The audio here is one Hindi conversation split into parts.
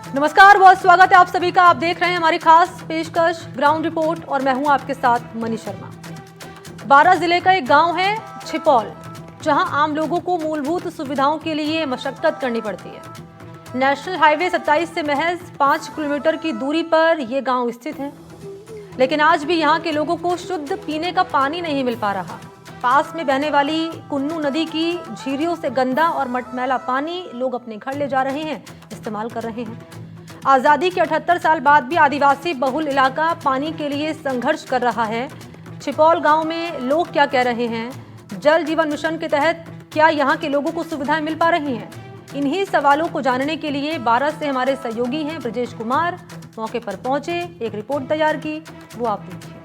नमस्कार, बहुत स्वागत है आप सभी का। आप देख रहे हैं हमारी खास पेशकश ग्राउंड रिपोर्ट और मैं हूं आपके साथ मनी शर्मा। बारां जिले का एक गांव है छिपौल, जहां आम लोगों को मूलभूत सुविधाओं के लिए मशक्कत करनी पड़ती है। नेशनल हाईवे 27 से महज 5 किलोमीटर की दूरी पर यह गांव स्थित है, लेकिन आज भी यहां के लोगों को शुद्ध पीने का पानी नहीं मिल पा रहा। पास में बहने वाली कुन्नू नदी की झीरियों से गंदा और मटमैला पानी लोग अपने घर ले जा रहे हैं, इस्तेमाल कर रहे हैं। आजादी के 78 साल बाद भी आदिवासी बहुल इलाका पानी के लिए संघर्ष कर रहा है। छिपौल गांव में लोग क्या कह रहे हैं? जल जीवन मिशन के तहत क्या यहां के लोगों को सुविधाएं मिल पा रही हैं? इन्हीं सवालों को जानने के लिए बारां से हमारे सहयोगी हैं ब्रजेश कुमार मौके पर पहुंचे, एक रिपोर्ट तैयार की, वो आप देखिए।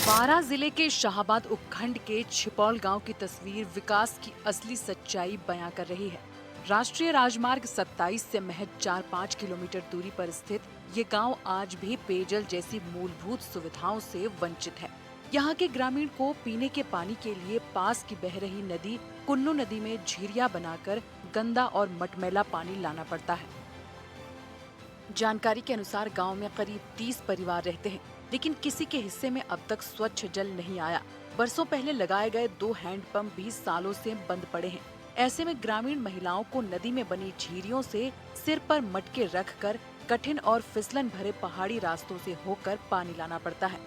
बारां जिले के शाहाबाद उपखंड के छिपौल गांव की तस्वीर विकास की असली सच्चाई बयां कर रही है। राष्ट्रीय राजमार्ग 27 से महज 4-5 किलोमीटर दूरी पर स्थित ये गांव आज भी पेयजल जैसी मूलभूत सुविधाओं से वंचित है। यहाँ के ग्रामीण को पीने के पानी के लिए पास की बह रही नदी कुन्नू नदी में झीरिया बनाकर गंदा और मटमैला पानी लाना पड़ता है। जानकारी के अनुसार गांव में करीब 30 परिवार रहते हैं, लेकिन किसी के हिस्से में अब तक स्वच्छ जल नहीं आया। बरसों पहले लगाए गए 2 हैंडपंप भी सालों से बंद पड़े हैं। ऐसे में ग्रामीण महिलाओं को नदी में बनी झीरियों से सिर पर मटके रखकर कठिन और फिसलन भरे पहाड़ी रास्तों से होकर पानी लाना पड़ता है।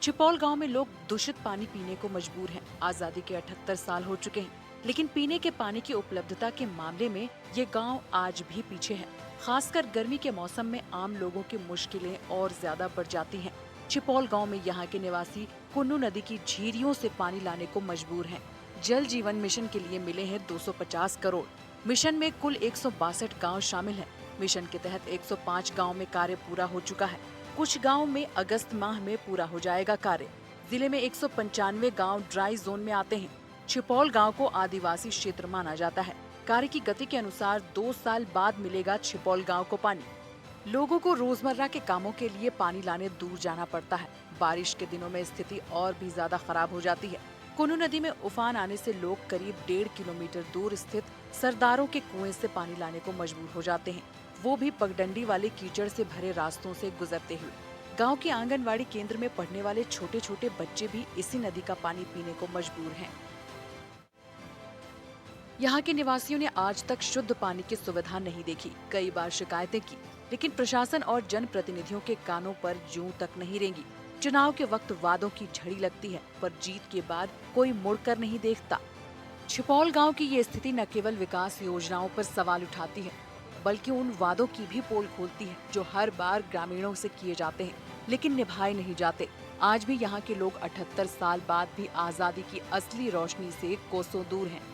छिपौल गांव में लोग दूषित पानी पीने को मजबूर हैं। आजादी के 78 साल हो चुके हैं, लेकिन पीने के पानी की उपलब्धता के मामले में ये गांव आज भी पीछे है। खासकर गर्मी के मौसम में आम लोगों की मुश्किलें और ज्यादा बढ़ जाती हैं। छिपौल गांव में यहाँ के निवासी कुन्नू नदी की झीरियों से पानी लाने को मजबूर हैं। जल जीवन मिशन के लिए मिले हैं 250 करोड़। मिशन में कुल 162 गांव शामिल हैं। मिशन के तहत 105 गांव में कार्य पूरा हो चुका है। कुछ गांव में अगस्त माह में पूरा हो जाएगा कार्य। जिले में 195 गाँव ड्राई जोन में आते हैं। छिपौल गाँव को आदिवासी क्षेत्र माना जाता है। कार्य की गति के अनुसार 2 साल बाद मिलेगा छिपौल गांव को पानी। लोगों को रोजमर्रा के कामों के लिए पानी लाने दूर जाना पड़ता है। बारिश के दिनों में स्थिति और भी ज्यादा खराब हो जाती है। कुन्नू नदी में उफान आने से लोग करीब 1.5 किलोमीटर दूर स्थित सरदारों के कुएं से पानी लाने को मजबूर हो जाते हैं, वो भी पगडंडी वाले कीचड़ से भरे रास्तों से गुजरते हुए। गाँव के आंगनबाड़ी केंद्र में पढ़ने वाले छोटे छोटे बच्चे भी इसी नदी का पानी पीने को मजबूर हैं। यहाँ के निवासियों ने आज तक शुद्ध पानी की सुविधा नहीं देखी। कई बार शिकायतें की, लेकिन प्रशासन और जनप्रतिनिधियों के कानों पर जूं तक नहीं रेंगी। चुनाव के वक्त वादों की झड़ी लगती है, पर जीत के बाद कोई मुड़कर नहीं देखता। छिपौल गांव की ये स्थिति न केवल विकास योजनाओं पर सवाल उठाती है, बल्कि उन वादों की भी पोल खोलती है जो हर बार ग्रामीणों से किए जाते हैं, लेकिन निभाए नहीं जाते। आज भी यहाँ के लोग 78 साल बाद भी आजादी की असली रोशनी से कोसों दूर हैं।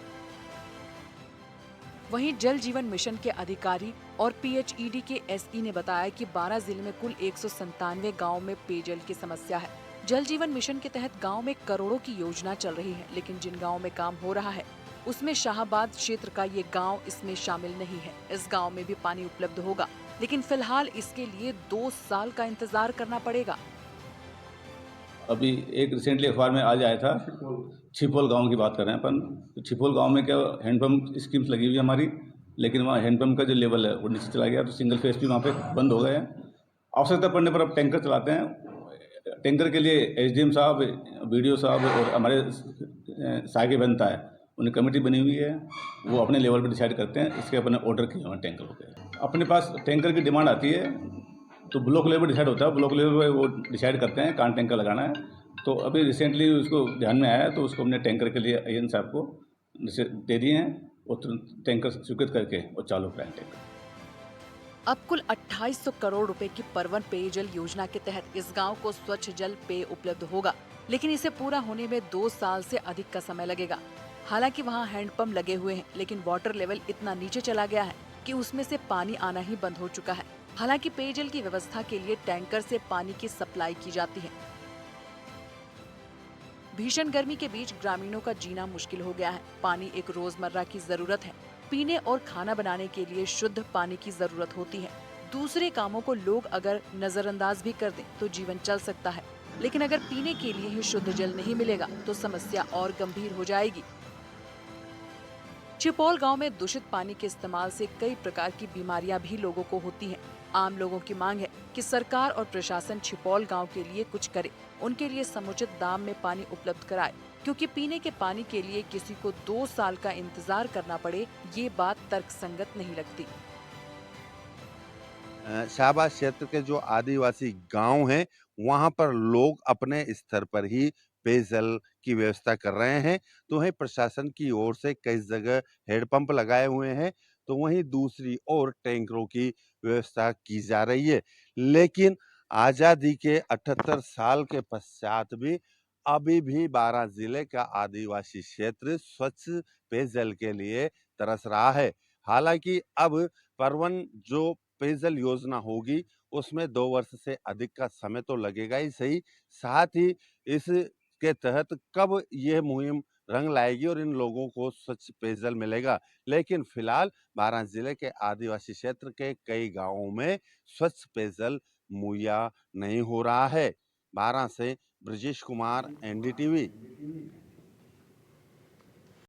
वहीं जल जीवन मिशन के अधिकारी और PHED के SE ने बताया कि बारां जिले में कुल 197 गाँव में पेयजल की समस्या है। जल जीवन मिशन के तहत गांव में करोड़ों की योजना चल रही है, लेकिन जिन गांव में काम हो रहा है उसमें शाहाबाद क्षेत्र का ये गांव इसमें शामिल नहीं है। इस गांव में भी पानी उपलब्ध होगा, लेकिन फिलहाल इसके लिए 2 साल का इंतजार करना पड़ेगा। अभी एक रिसेंटली अखबार में आज आया था, छिपौल गांव की बात कर रहे हैं अपन। तो छिपौल गांव में क्या हैंडपम्प स्कीम्स लगी हुई है हमारी, लेकिन वहाँ हैंडपम्प का जो लेवल है वो नीचे चला गया, तो सिंगल फेस भी वहाँ पे बंद हो गए हैं। आवश्यकता पड़ने पर अब टैंकर चलाते हैं। टैंकर के लिए SDM साहब, BDO साहब और हमारे सहायक बनता है, उन्हें कमेटी बनी हुई है, वो अपने लेवल पर डिसाइड करते हैं। इसके अपने ऑर्डर किए हुए टैंकर होते हैं। अपने पास टैंकर की डिमांड आती है तो ब्लॉक लेवल डिसाइड होता है। ब्लॉक लेवल पर वो डिसाइड करते हैं कहाँ टैंकर लगाना है। तो अभी रिसेंटली उसको ध्यान में आया है, तो उसको हमने टैंकर के लिए IN साहब को दे दिए हैं और तुरंत टैंकर स्वीकृत करके और चालू कराएं टैंकर। अब कुल 2800 करोड़ रुपए की परवन पेयजल योजना के तहत इस गांव को स्वच्छ जल पेय उपलब्ध होगा, लेकिन इसे पूरा होने में 2 साल से अधिक का समय लगेगा। हालांकि वहां हैंडपंप लगे हुए हैं, लेकिन वाटर लेवल इतना नीचे चला गया है कि उसमें से पानी आना ही बंद हो चुका है। हालांकि पेयजल की व्यवस्था के लिए टैंकर से पानी की सप्लाई की जाती है। भीषण गर्मी के बीच ग्रामीणों का जीना मुश्किल हो गया है। पानी एक रोजमर्रा की जरूरत है। पीने और खाना बनाने के लिए शुद्ध पानी की जरूरत होती है। दूसरे कामों को लोग अगर नजरअंदाज भी कर दें तो जीवन चल सकता है। लेकिन अगर पीने के लिए ही शुद्ध जल नहीं मिलेगा तो समस्या और गंभीर हो जाएगी। छिपोल गांव में दूषित पानी के इस्तेमाल से कई प्रकार की बीमारियां भी लोगों को होती हैं। आम लोगों की मांग है कि सरकार और प्रशासन छिपोल गांव के लिए कुछ करे, उनके लिए समुचित दाम में पानी उपलब्ध कराए, क्योंकि पीने के पानी के लिए किसी को 2 साल का इंतजार करना पड़े, ये बात तर्कसंगत नहीं लगती। शाहबाद क्षेत्र के जो आदिवासी गांव हैं, वहां पर लोग अपने स्तर पर ही पेयजल की व्यवस्था कर रहे हैं। तो वहीं प्रशासन की ओर से कई जगह हेडपंप लगाए हुए हैं, तो वहीं दूसरी ओर टैंकरों की व्यवस्था की जा रही है। लेकिन आजादी के 78 साल के पश्चात भी अभी भी बारां जिले का आदिवासी क्षेत्र स्वच्छ पेयजल के लिए तरस रहा है। हालांकि अब परवन जो पेयजल योजना होगी, उसमें 2 वर्ष से अधिक का समय तो लगेगा ही सही, साथ ही इसके तहत कब यह मुहिम रंग लाएगी और इन लोगों को स्वच्छ पेयजल मिलेगा। लेकिन फिलहाल बारां जिले के आदिवासी क्षेत्र के कई गांवों में स्वच्छ पेयजल मुहैया नहीं हो रहा है। बारां से ब्रजेश कुमार, एनडीटीवी।